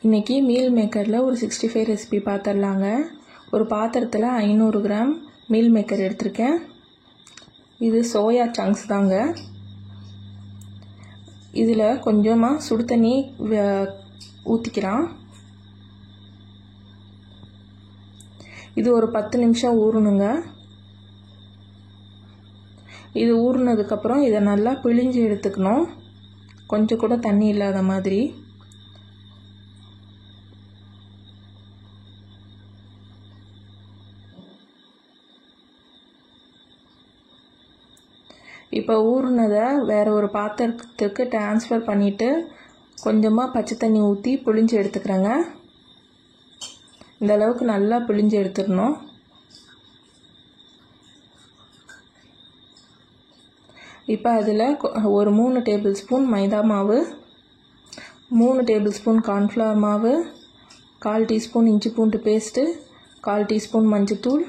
இன்றைக்கி மீல் மேக்கரில் ஒரு 65 ரெசிபி பார்த்துடலாங்க. ஒரு பாத்திரத்தில் 500 கிராம் மீல் மேக்கர் எடுத்திருக்கேன். இது சோயா சங்க்ஸ் தாங்க. இதில் கொஞ்சமாக சுடு தண்ணி ஊற்றிக்கலாம். இது ஒரு 10 நிமிஷம் ஊறணுங்க. இது ஊறினதுக்கப்புறம் இதை நல்லா பிழிஞ்சு எடுத்துக்கணும், கொஞ்சம் கூட தண்ணி இல்லாத மாதிரி. இப்போ ஊறினதை வேறு ஒரு பாத்திரத்துக்கு ட்ரான்ஸ்ஃபர் பண்ணிவிட்டு கொஞ்சமாக பச்சை தண்ணி ஊற்றி பிழிஞ்சு எடுத்துக்கிறேங்க. இந்த அளவுக்கு நல்லா பிழிஞ்சு எடுத்துடணும். இப்போ அதில் ஒரு 3 டேபிள் ஸ்பூன் மைதா மாவு, 3 டேபிள் ஸ்பூன் கார்ன்ஃப்ளவர் மாவு, 1/4 டீஸ்பூன் இஞ்சி பூண்டு பேஸ்ட்டு, 1/4 டீஸ்பூன் மஞ்சத்தூள்,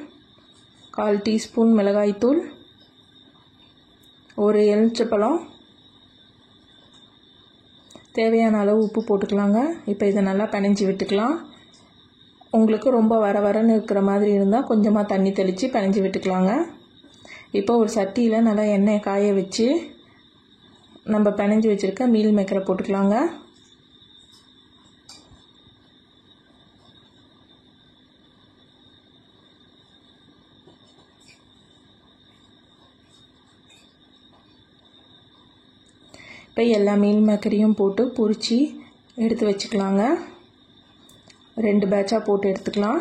1/4 டீஸ்பூன் மிளகாய்த்தூள், ஒரு எலுமிச்சைப்பழம், தேவையான அளவு உப்பு போட்டுக்கலாங்க. இப்போ இதை நல்லா பிணைஞ்சி விட்டுக்கலாம். உங்களுக்கு ரொம்ப வரன்னு இருக்கிற மாதிரி இருந்தால் கொஞ்சமாக தண்ணி தெளித்து பிணைஞ்சி விட்டுக்கலாங்க. இப்போ ஒரு சட்டியில் நல்லா எண்ணெய் காய வச்சு நம்ம பிணைஞ்சி வச்சுருக்க மீல் மேக்கரை போட்டுக்கலாங்க. இப்போ எல்லா மீல் மேக்கரையும் போட்டு பொரித்து எடுத்து வச்சுக்கலாங்க. 2 பேட்சாக போட்டு எடுத்துக்கலாம்.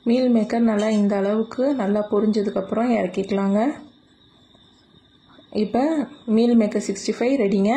மீல் மேக்கர் நல்லா இந்த அளவுக்கு நல்லா பொரிஞ்சதுக்கப்புறம் இறக்கிக்கலாங்க. இப்போ மீல் மேக்கர் 65 ரெடிங்க.